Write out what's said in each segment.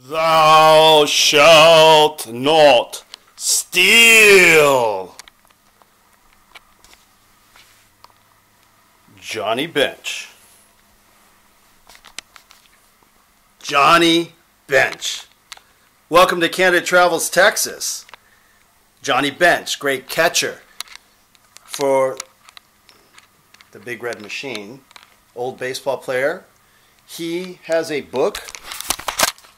Thou shalt not steal. Johnny Bench. Johnny Bench. Welcome to Candid Travels, Texas. Johnny Bench, great catcher for the Big Red Machine, old baseball player. He has a book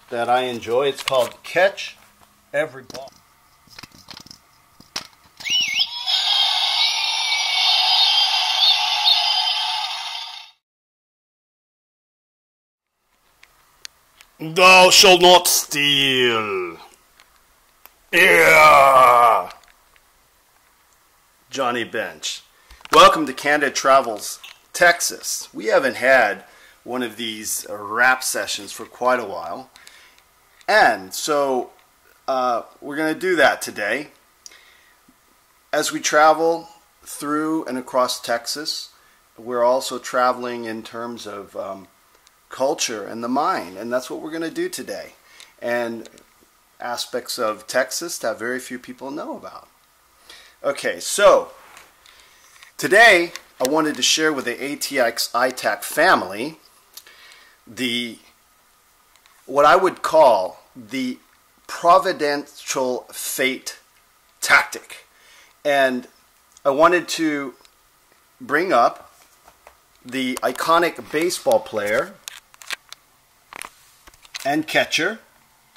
that I enjoy. It's called Catch Every Ball. Thou shalt not steal. Yeah. Johnny Bench. Welcome to Candid Travels, Texas. We haven't had one of these rap sessions for quite a while. And so we're going to do that today. As we travel through and across Texas, we're also traveling in terms of culture and the mind, and that's what we're going to do today, and aspects of Texas that very few people know about. Okay, so today I wanted to share with the ATX ITAC family what I would call the providential fate tactic, and I wanted to bring up the iconic baseball player and catcher,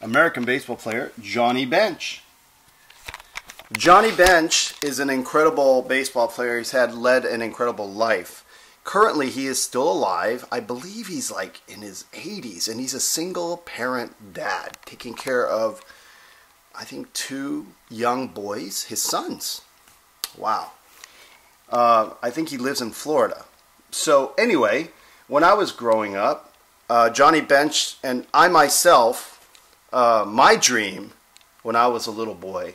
American baseball player, Johnny Bench. Johnny Bench is an incredible baseball player. He's led an incredible life. Currently, he is still alive. I believe he's like in his 80s, and he's a single parent dad, taking care of, I think, 2 young boys, his sons. Wow. I think he lives in Florida. So anyway, when I was growing up, Johnny Bench and I myself, my dream when I was a little boy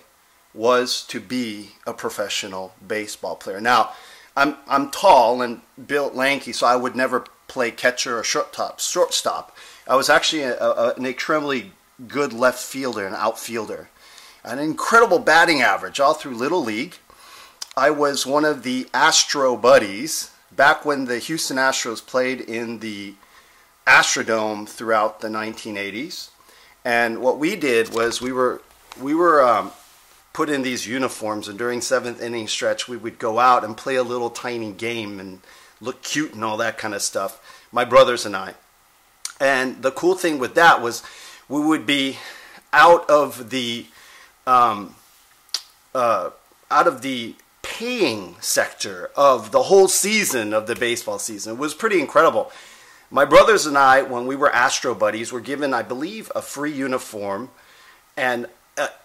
was to be a professional baseball player. Now, I'm tall and built lanky, so I would never play catcher or shortstop. I was actually an extremely good left fielder and outfielder. An incredible batting average all through Little League. I was one of the Astro buddies back when the Houston Astros played in the Astrodome throughout the 1980s, and what we did was we were put in these uniforms, and during 7th inning stretch we would go out and play a little tiny game and look cute and all that kind of stuff, my brothers and I. And the cool thing with that was we would be out of the paying sector of the whole season of the baseball season. It was pretty incredible. My brothers and I, when we were Astro buddies, were given, I believe, a free uniform and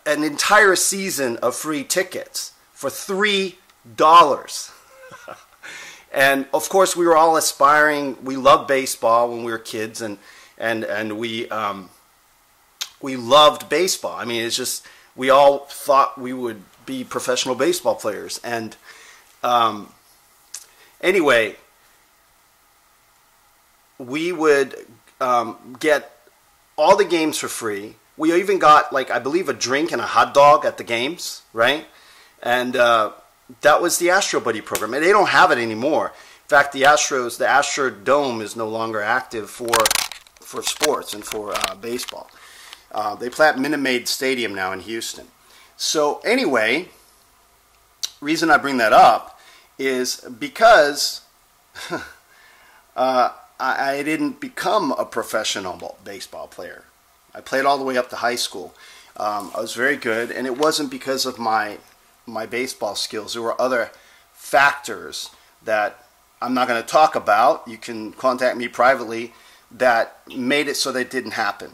an entire season of free tickets for $3. And of course, we were all aspiring. We loved baseball when we were kids, and we loved baseball. I mean, it's just we all thought we would be professional baseball players. And anyway, we would get all the games for free. We even got, like, I believe, a drink and a hot dog at the games, right? And that was the Astro Buddy program. And they don't have it anymore. In fact, the Astrodome is no longer active for sports and for baseball. They play at Minute Maid Stadium now in Houston. So anyway, reason I bring that up is because I didn't become a professional baseball player. I played all the way up to high school. I was very good, and it wasn't because of my baseball skills. There were other factors that I'm not going to talk about. You can contact me privately that made it so that it didn't happen.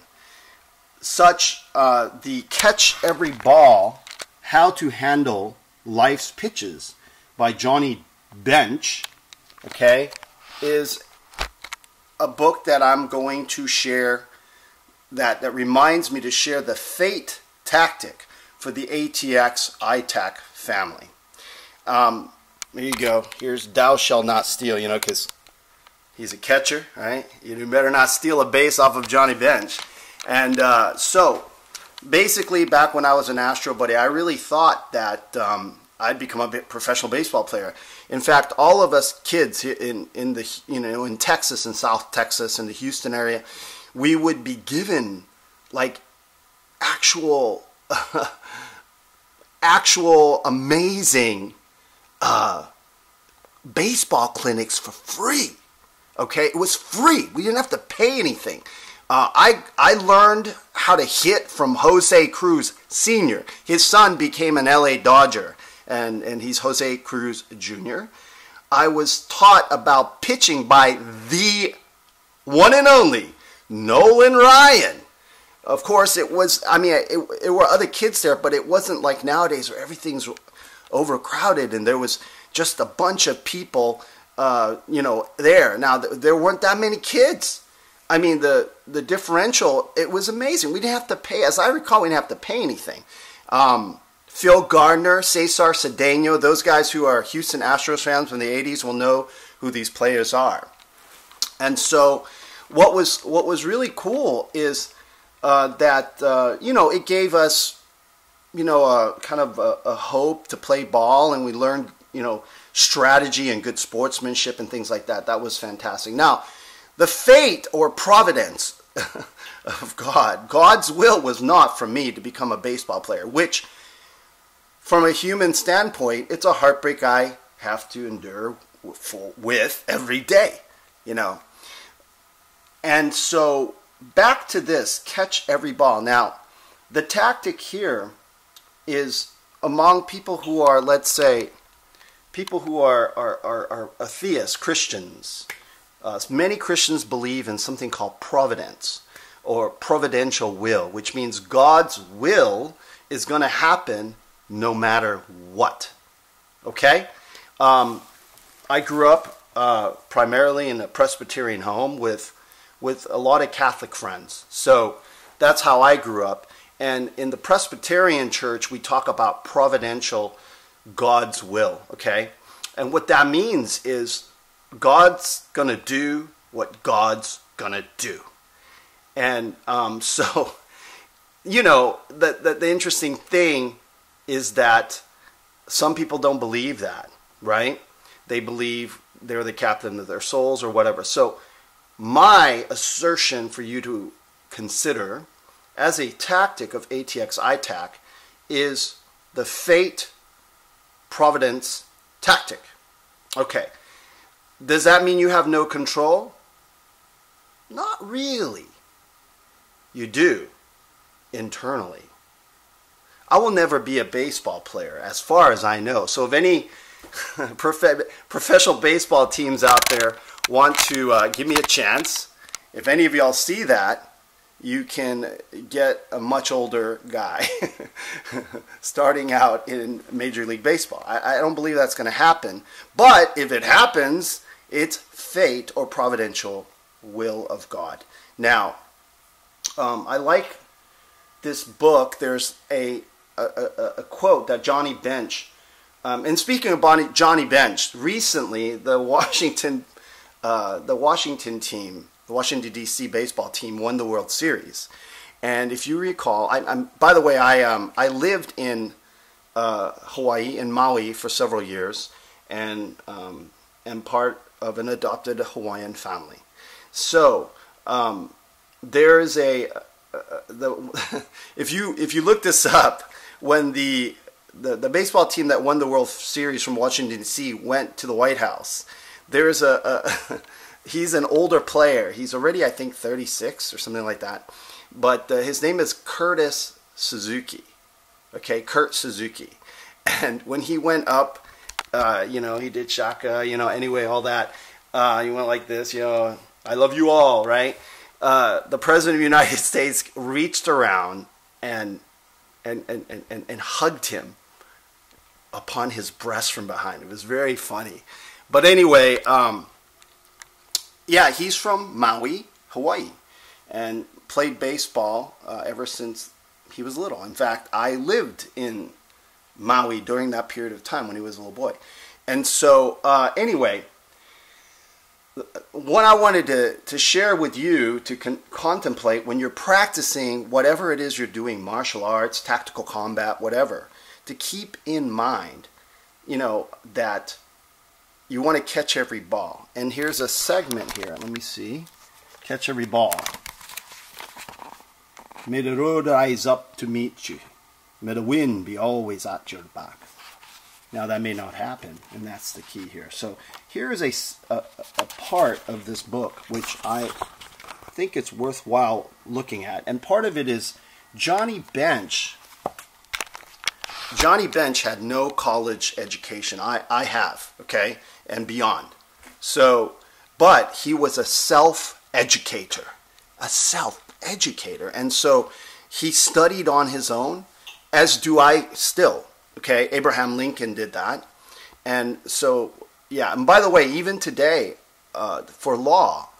Such the Catch Every Ball, How to Handle Life's Pitches by Johnny Bench, okay, is a book that I'm going to share that reminds me to share the fate tactic for the ATX ITAC family. There you go. Here's Thou Shall Not Steal, you know, because he's a catcher, right? You better not steal a base off of Johnny Bench. And so basically, back when I was an Astro buddy, I really thought that I'd become a professional baseball player. In fact, all of us kids in the in Texas and South Texas and the Houston area, we would be given like actual amazing baseball clinics for free. Okay, it was free. We didn't have to pay anything. I learned how to hit from Jose Cruz Sr. His son became an LA Dodger, and he's Jose Cruz Jr. I was taught about pitching by the one and only Nolan Ryan. Of course, it was, I mean, it were other kids there, but it wasn't like nowadays where everything's overcrowded and there was just a bunch of people, there. Now, there weren't that many kids. I mean, the differential, it was amazing. We didn't have to pay, as I recall, we didn't have to pay anything. Phil Gardner, Cesar Cedeno, those guys who are Houston Astros fans from the 80s will know who these players are. And so what was really cool is that, it gave us, kind of a hope to play ball, and we learned, strategy and good sportsmanship and things like that. That was fantastic. Now, the fate or providence of God, God's will was not for me to become a baseball player, which, from a human standpoint, it's a heartbreak I have to endure with every day, And so, back to this, catch every ball. Now, the tactic here is among people who are, let's say, people who are atheists, Christians. Many Christians believe in something called providence or providential will, which means God's will is going to happen no matter what. Okay? I grew up primarily in a Presbyterian home with a lot of Catholic friends. So that's how I grew up. And in the Presbyterian church, we talk about providential God's will, okay? And what that means is God's going to do what God's going to do. And so, the interesting thing is that some people don't believe that, right? They believe they're the captain of their souls or whatever. So my assertion for you to consider as a tactic of ATX ITAC is the fate providence tactic. Okay. Does that mean you have no control? Not really. You do, internally. I will never be a baseball player, as far as I know. So if any professional baseball teams out there want to give me a chance, if any of y'all see that, you can get a much older guy starting out in Major League Baseball. I don't believe that's going to happen. But if it happens, it's fate or providential will of God. Now, I like this book. There's a quote that Johnny Bench, and speaking of Johnny Bench, recently the Washington team, the Washington D.C. baseball team won the World Series. And if you recall, by the way, I lived in Hawaii, in Maui, for several years, and am part of an adopted Hawaiian family. So there is if you look this up, when the baseball team that won the World Series from Washington D.C. went to the White House, there's he's an older player. He's already, I think, 36 or something like that. But his name is Curtis Suzuki. Okay, Kurt Suzuki. And when he went up, he did shaka, anyway, all that. He went like this, I love you all, right? The President of the United States reached around and hugged him upon his breast from behind. It was very funny. But anyway, yeah, he's from Maui, Hawaii, and played baseball ever since he was little. In fact, I lived in Maui during that period of time when he was a little boy. And so, anyway, what I wanted to share with you to contemplate when you're practicing whatever it is you're doing, martial arts, tactical combat, whatever, to keep in mind, that you want to catch every ball. And here's a segment here. Let me see. Catch every ball. May the road rise up to meet you. May the wind be always at your back. Now that may not happen, and that's the key here. So here is a part of this book which I think it's worthwhile looking at. And part of it is Johnny Bench. Johnny Bench had no college education. I have, okay, and beyond. So, but he was a self-educator. A self-educator. And so he studied on his own, as do I still. Okay, Abraham Lincoln did that. And so, yeah, and by the way, even today, for law,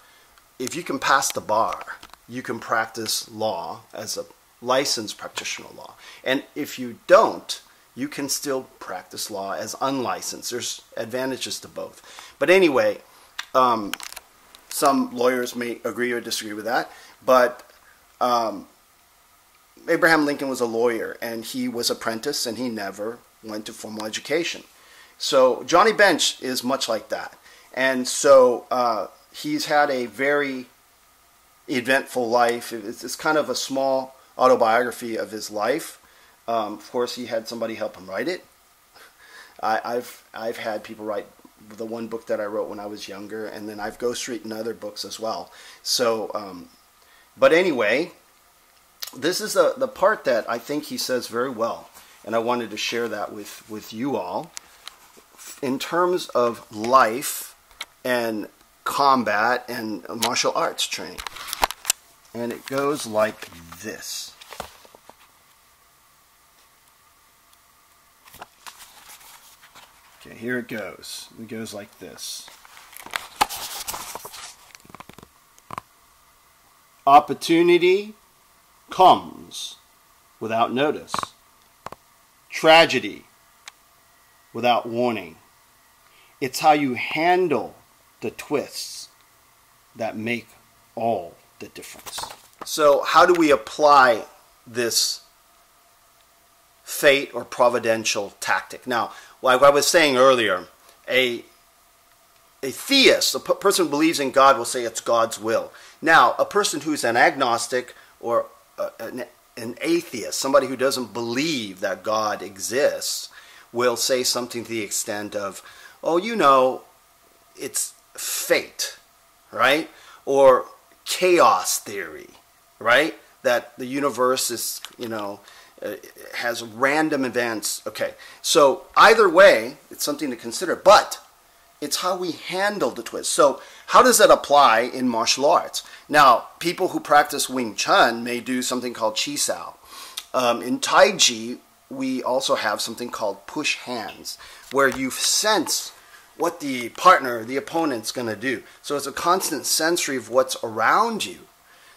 if you can pass the bar, you can practice law as a licensed practitioner of law. And if you don't, you can still practice law as unlicensed. There's advantages to both. But anyway, some lawyers may agree or disagree with that, but Abraham Lincoln was a lawyer, and he was apprentice, and he never went to formal education. So Johnny Bench is much like that. And so he's had a very eventful life. It's kind of a small autobiography of his life. Of course, he had somebody help him write it. I've had people write the one book that I wrote when I was younger, and then I've ghostwritten other books as well. So, but anyway, this is the part that I think he says very well, and I wanted to share that with you all. In terms of life and combat and martial arts training. And it goes like this. Okay, here it goes. It goes like this. Opportunity comes without notice. Tragedy without warning. It's how you handle the twists that make all the difference. So how do we apply this fate or providential tactic? Now, like I was saying earlier, a theist, a person who believes in God, will say it's God's will. Now, a person who's an agnostic or an atheist, somebody who doesn't believe that God exists, will say something to the extent of, oh, it's fate, right? Or chaos theory, right? That the universe is, has random events. Okay, so either way, it's something to consider, but it's how we handle the twist. So how does that apply in martial arts? Now, people who practice Wing Chun may do something called Chi Sao. In Tai Chi, we also have something called push hands, where you sense what the partner, the opponent's going to do. So it's a constant sensory of what's around you.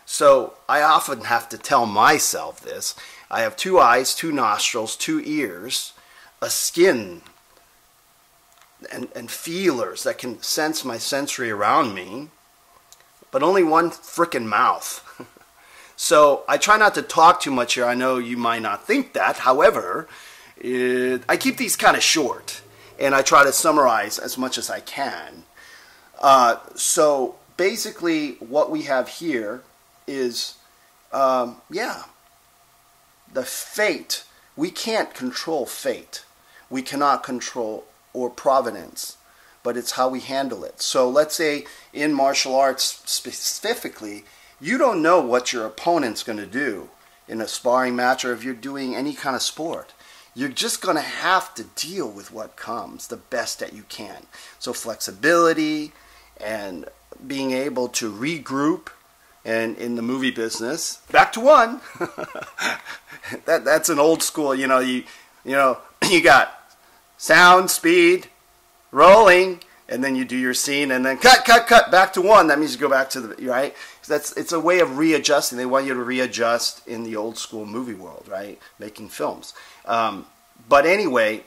So I often have to tell myself this. I have 2 eyes, 2 nostrils, 2 ears, a skin, and feelers that can sense my sensory around me, but only 1 frickin' mouth. So I try not to talk too much here. I know you might not think that. However, I keep these kind of short, and I try to summarize as much as I can. So basically what we have here is, the fate. We can't control fate. We cannot control or providence, but it's how we handle it. So let's say in martial arts specifically, you don't know what your opponent's going to do in a sparring match, or if you're doing any kind of sport. You're just going to have to deal with what comes the best that you can. So flexibility and being able to regroup, and in the movie business, back to 1. That's an old school, you got sound, speed, rolling, and then you do your scene, and then cut, back to 1. That means you go back to the, right? It's a way of readjusting. They want you to readjust in the old school movie world, right? Making films. But anyway,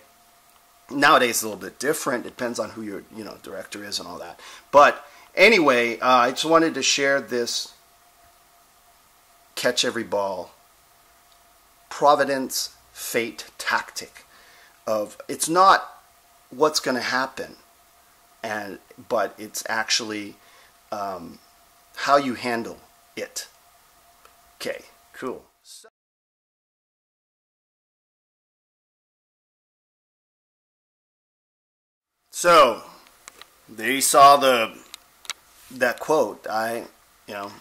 nowadays it's a little bit different. It depends on who your director is and all that. But Anyway, I just wanted to share this catch every ball Providence fate tactic of it's not what's going to happen, but it's actually how you handle it. Okay, cool. So there you saw that quote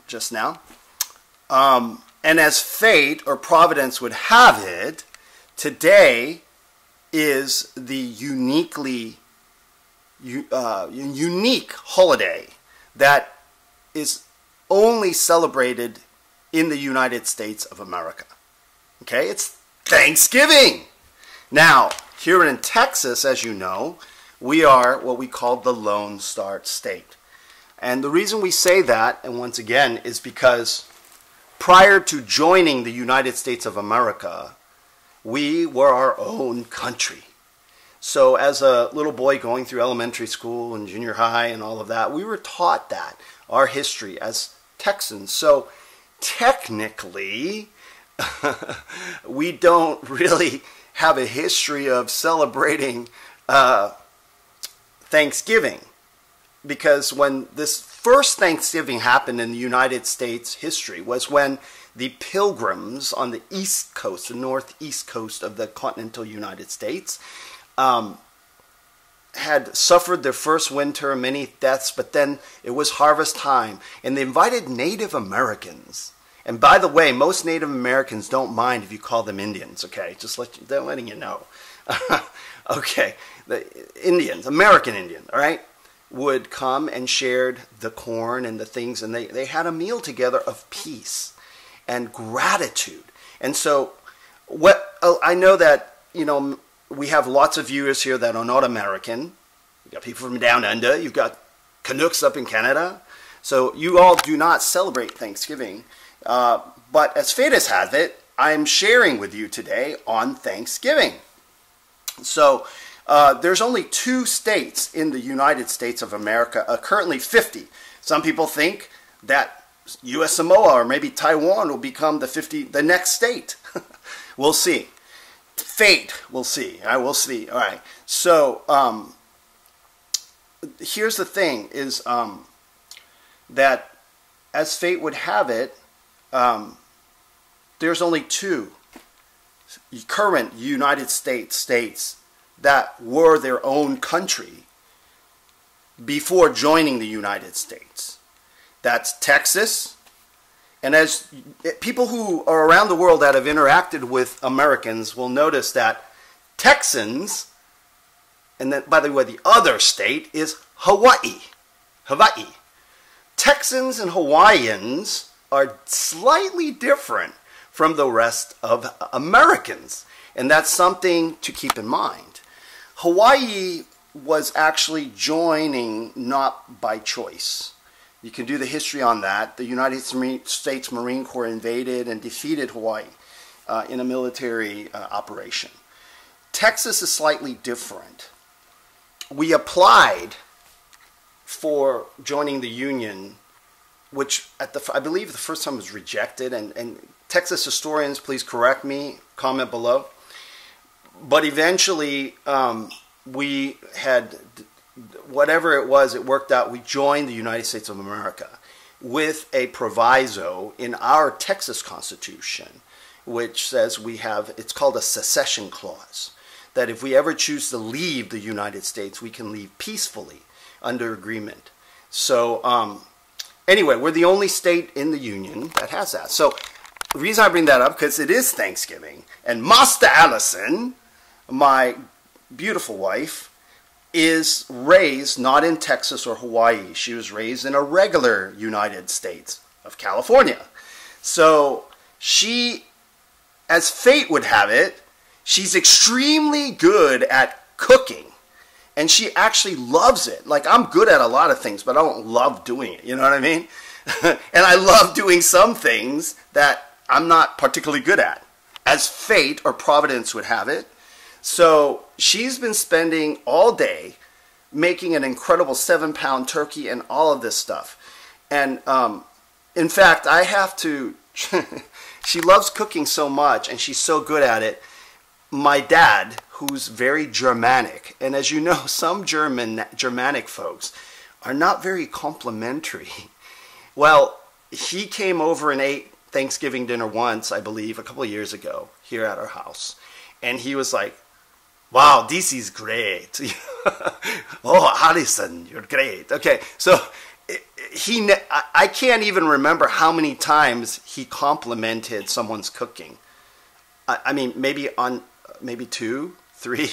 just now. And as fate or Providence would have it, today is the unique holiday that is only celebrated in the United States of America. Okay, it's Thanksgiving. Now, here in Texas, as you know, we are what we call the Lone Star State. And the reason we say that, and once again, is because prior to joining the United States of America, we were our own country. So as a little boy going through elementary school and junior high and all of that, we were taught that, our history as Texans. So technically, we don't really have a history of celebrating Thanksgiving, because when this first Thanksgiving happened in the United States history was when the Pilgrims on the East Coast, the northeast coast of the continental United States, had suffered their first winter, many deaths, but then it was harvest time, and they invited Native Americans. And by the way, most Native Americans don't mind if you call them Indians, okay? They're letting you know. Okay, the Indians, American Indians, all right, would come and shared the corn and the things, and they had a meal together of peace and gratitude. And so I know that, we have lots of viewers here that are not American. You've got people from down under. You've got Canucks up in Canada. So you all do not celebrate Thanksgiving. But as fate has it, I'm sharing with you today on Thanksgiving. So there's only 2 states in the United States of America, currently 50. Some people think that U.S. Samoa or maybe Taiwan will become the next state. We'll see. Fate, we'll see. I will see. All right. So here's the thing: is that as fate would have it, there's only 2 current United States that were their own country before joining the United States. That's Texas. And as people who are around the world that have interacted with Americans will notice that Texans, and then, by the way, the other state is Hawaii. Texans and Hawaiians are slightly different from the rest of Americans. And that's something to keep in mind. Hawaii was actually joining not by choice. You can do the history on that. The United States Marine Corps invaded and defeated Hawaii in a military operation. Texas is slightly different. We applied for joining the Union, which I believe the first time was rejected. And Texas historians, please correct me, comment below. But eventually, we had, whatever it was, it worked out. We joined the United States of America with a proviso in our Texas Constitution, which says it's called a secession clause, that if we ever choose to leave the United States, we can leave peacefully under agreement. So anyway, we're the only state in the Union that has that. So the reason I bring that up, because it is Thanksgiving, and Master Alison, my beautiful wife, is raised not in Texas or Hawaii. She was raised in a regular United States of California. So she, as fate would have it, she's extremely good at cooking. And she actually loves it. Like, I'm good at a lot of things, but I don't love doing it. You know what I mean? And I love doing some things that I'm not particularly good at, as fate or Providence would have it. So she's been spending all day making an incredible 7-pound turkey and all of this stuff. And in fact, I have to, she loves cooking so much and she's so good at it. My dad, who's very Germanic, and as you know, some Germanic folks are not very complimentary. Well, he came over and ate Thanksgiving dinner once, I believe, a couple of years ago here at our house. And he was like, wow, this is great. Oh, Alison, you're great. Okay, so I can't even remember how many times he complimented someone's cooking. I mean, maybe 2, 3.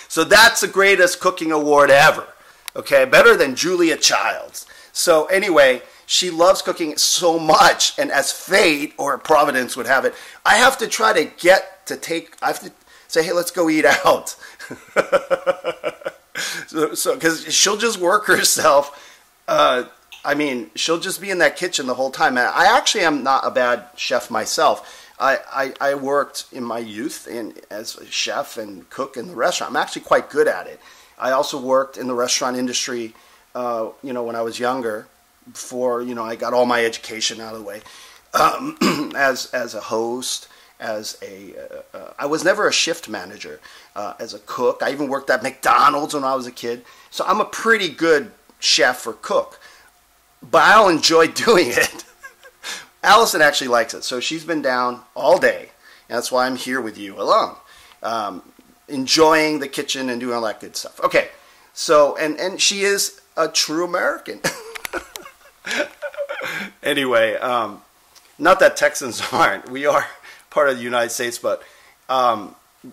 So that's the greatest cooking award ever. Okay, better than Julia Child's. So anyway, she loves cooking so much, and as fate or Providence would have it, I have to try to I have to say, hey, let's go eat out. so because she'll just work herself. I mean, she'll just be in that kitchen the whole time. And I actually am not a bad chef myself. I worked in my youth as a chef and cook in the restaurant. I'm actually quite good at it. I also worked in the restaurant industry, when I was younger, before, I got all my education out of the way, as a host, I was never a shift manager, as a cook. I even worked at McDonald's when I was a kid. So I'm a pretty good chef or cook, but I don't enjoy doing it. Alison actually likes it, so she's been down all day, and that's why I'm here with you alone, enjoying the kitchen and doing all that good stuff. Okay, so, and she is a true American. Anyway, not that Texans aren't. We are part of the United States, but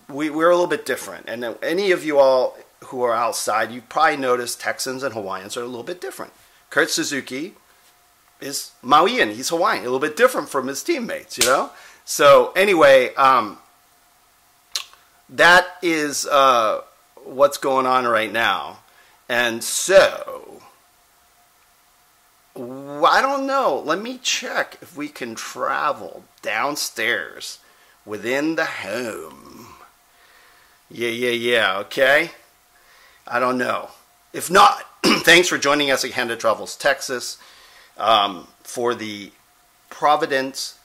we're a little bit different. And any of you all who are outside, you probably noticed Texans and Hawaiians are a little bit different. Kurt Suzuki is Mauian. He's Hawaiian, a little bit different from his teammates, So anyway, that is what's going on right now. And so, I don't know. Let me check if we can travel downstairs within the home. Yeah, okay? I don't know. If not, thanks for joining us at Candid Travels Texas for the Providence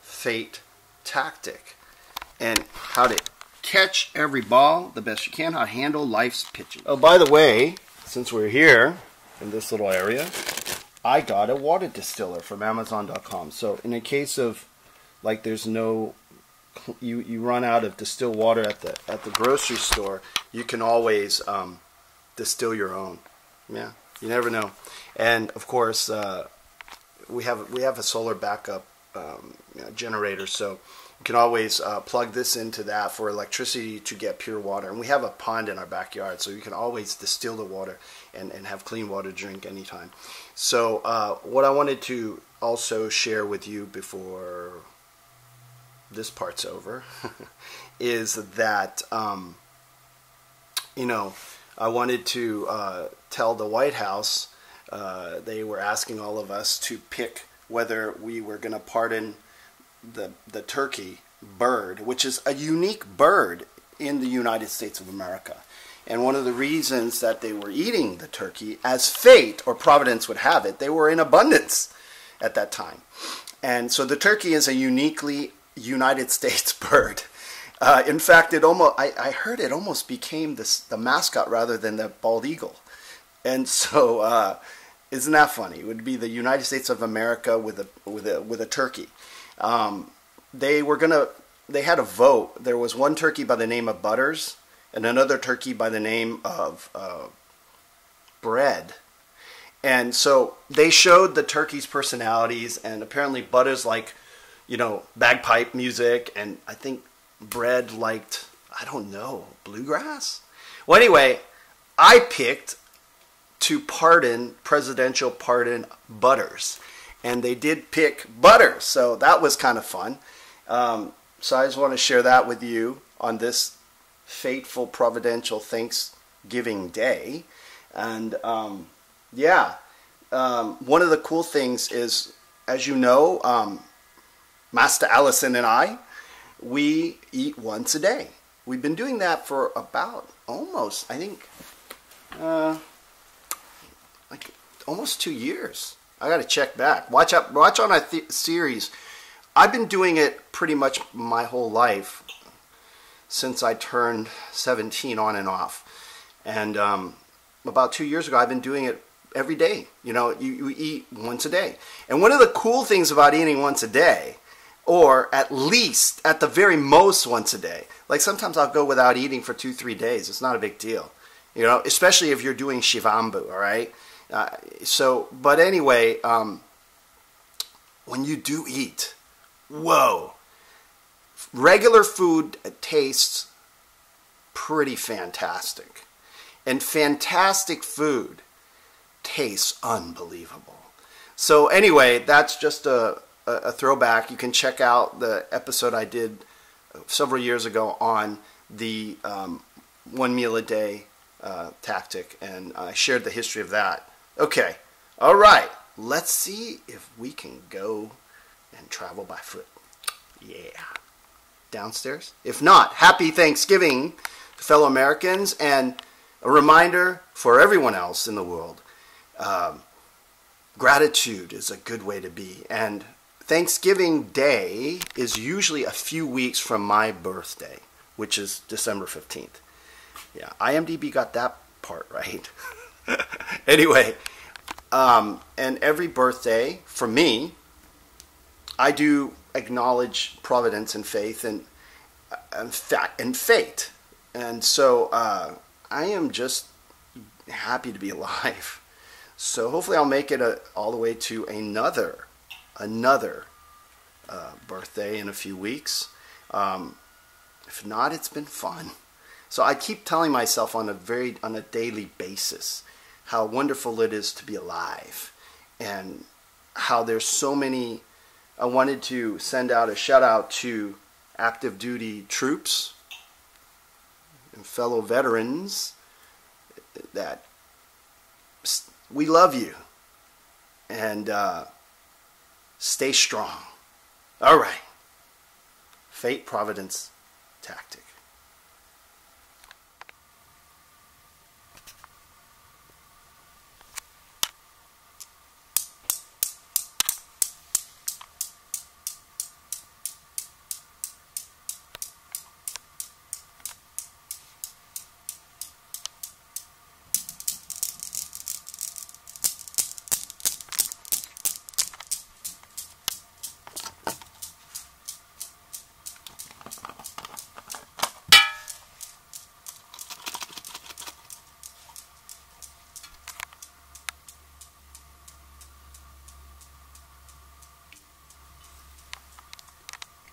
Fate Tactic and how to catch every ball the best you can, how to handle life's pitching. Oh, by the way, since we're here in this little area, I got a water distiller from Amazon.com. So in a case of, like, there's no, you run out of distilled water at the grocery store, you can always distill your own. Yeah, you never know. And of course, we have a solar backup generator, so you can always plug this into that for electricity to get pure water. And we have a pond in our backyard, so you can always distill the water and have clean water to drink anytime. So what I wanted to also share with you before this part's over is that, I wanted to tell the White House, they were asking all of us to pick whether we were going to pardon the turkey bird, which is a unique bird in the United States of America. And one of the reasons that they were eating the turkey, as fate or Providence would have it, they were in abundance at that time. And so the turkey is a uniquely United States bird. In fact, I heard it almost became the mascot rather than the bald eagle. And so, isn't that funny? It would be the United States of America with a turkey. They had a vote. There was one turkey by the name of Butters and another turkey by the name of Bread. And so they showed the turkeys' personalities, and apparently Butters liked, bagpipe music, and I think Bread liked, I don't know, bluegrass? Well, anyway, I picked to presidential pardon Butters. And they did pick Butters, so that was kind of fun. So I just want to share that with you on this fateful providential Thanksgiving Day. And one of the cool things is, as you know, Master Alison and I, we eat once a day. We've been doing that for about almost, I think, like almost 2 years. I got to check back. Watch on a series. I've been doing it pretty much my whole life since I turned 17 on and off. And about 2 years ago, I've been doing it every day. You know, you eat once a day. And one of the cool things about eating once a day, or at least, at the very most once a day, like sometimes I'll go without eating for 2-3 days. It's not a big deal. You know, especially if you're doing Shivambu, all right? But anyway, when you do eat, whoa, regular food tastes pretty fantastic. And fantastic food tastes unbelievable. So anyway, that's just a throwback. You can check out the episode I did several years ago on the 1 meal a day tactic, and I shared the history of that. Okay, all right, let's see if we can go and travel by foot. Yeah. Downstairs? If not, happy Thanksgiving to fellow Americans, and a reminder for everyone else in the world. Gratitude is a good way to be, and Thanksgiving Day is usually a few weeks from my birthday, which is December 15th. Yeah, IMDb got that part right. Anyway, and every birthday, for me, I do acknowledge Providence and faith and fate. And so I am just happy to be alive. So hopefully I'll make it all the way to another birthday in a few weeks. If not, it's been fun. So I keep telling myself on a daily basis how wonderful it is to be alive, and how there's so many. I wanted to send out a shout out to active duty troops and fellow veterans that we love you, and stay strong. All right. Fate, Providence, tactic.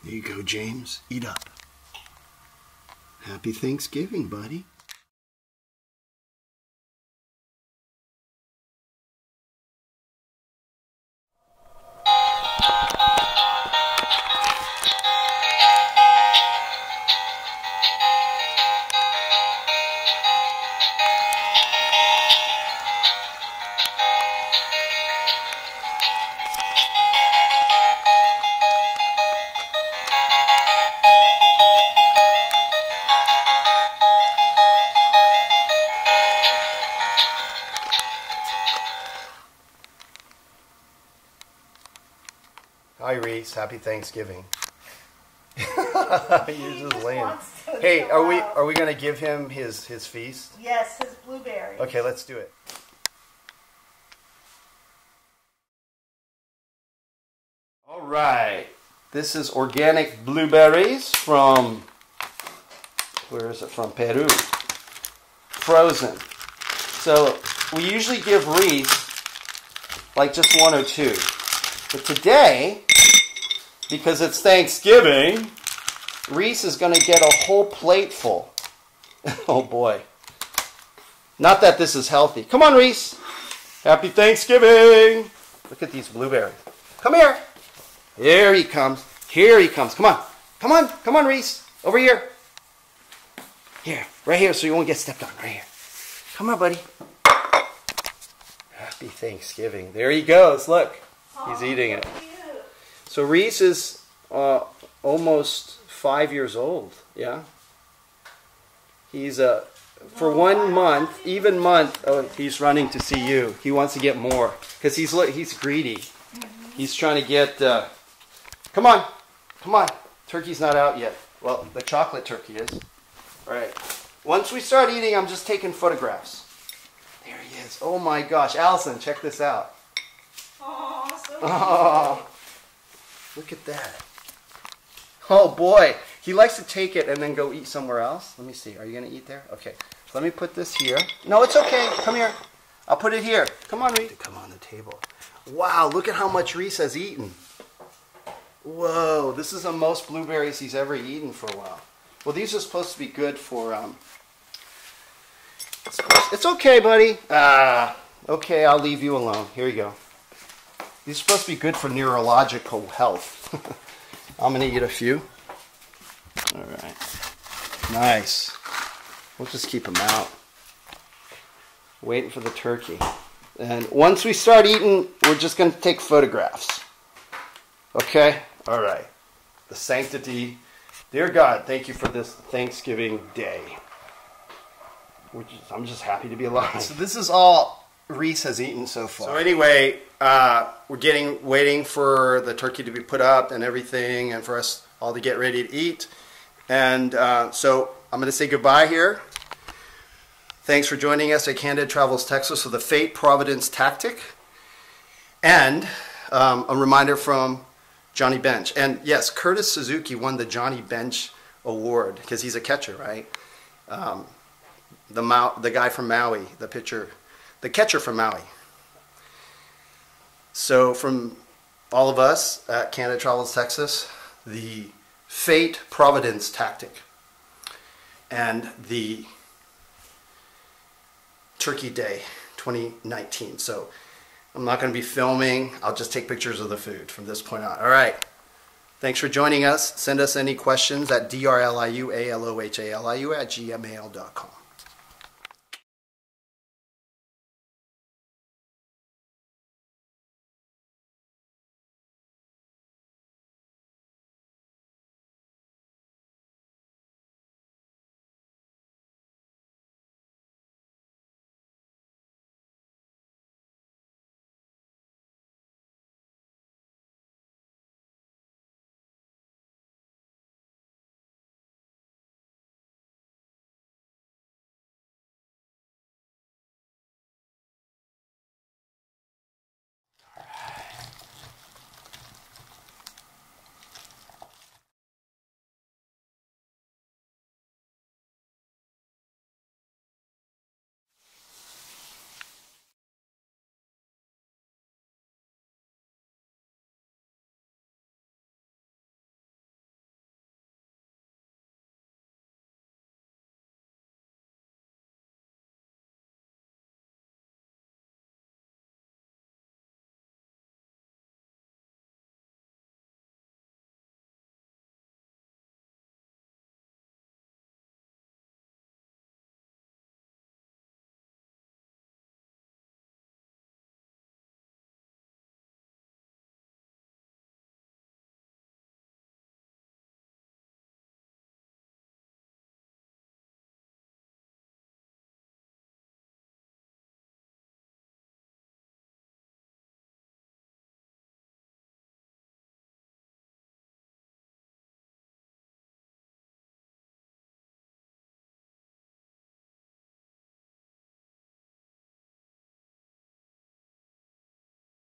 There you go, James. Eat up. Happy Thanksgiving, buddy. Hi, Reese. Happy Thanksgiving. You're just lame. Hey, are we gonna give him his feast? Yes, his blueberry. Okay, let's do it. All right. This is organic blueberries from, where is it from? Peru. Frozen. So we usually give Reese like just 1 or 2. But today, because it's Thanksgiving, Reese is going to get a whole plate full. Oh boy. Not that this is healthy. Come on, Reese. Happy Thanksgiving. Look at these blueberries. Come here. Here he comes. Here he comes. Come on. Come on. Come on, Reese. Over here. Here. Right here so you won't get stepped on. Right here. Come on, buddy. Happy Thanksgiving. There he goes. Look. He's eating it. So Reese is almost 5 years old. Yeah. He's a for 1 month, even month, oh, he's running to see you. He wants to get more because he's greedy. He's trying to get. Come on, come on. Turkey's not out yet. Well, the chocolate turkey is. All right. Once we start eating, I'm just taking photographs. There he is. Oh my gosh, Alison, check this out. Oh, so Oh, look at that. Oh boy, he likes to take it and then go eat somewhere else. Let me see. Are you gonna eat there? Okay. Let me put this here. No, it's okay. Come here. I'll put it here. Come on, Reese. Come on the table. Wow, look at how much Reese has eaten. Whoa, this is the most blueberries he's ever eaten for a while. Well, these are supposed to be good for, it's okay, buddy. Okay, I'll leave you alone. Here you go. These are supposed to be good for neurological health. I'm going to eat a few. All right. Nice. We'll just keep them out. Waiting for the turkey. And once we start eating, we're just going to take photographs. Okay? All right. The sanctity. Dear God, thank you for this Thanksgiving day. I'm just happy to be alive. So this is all Reese has eaten so far. So anyway, we're waiting for the turkey to be put up and everything, and for us all to get ready to eat. And so I'm going to say goodbye here. Thanks for joining us at Candid Travels Texas with the Fate Providence Tactic. And a reminder from Johnny Bench. And yes, Curtis Suzuki won the Johnny Bench Award because he's a catcher, right? The guy from Maui, the catcher from Maui. So from all of us at Candid Travels Texas, the Fate Providence Tactic and the Turkey Day 2019. So I'm not going to be filming. I'll just take pictures of the food from this point on. All right. Thanks for joining us. Send us any questions at drliualohaliu@gmail.com.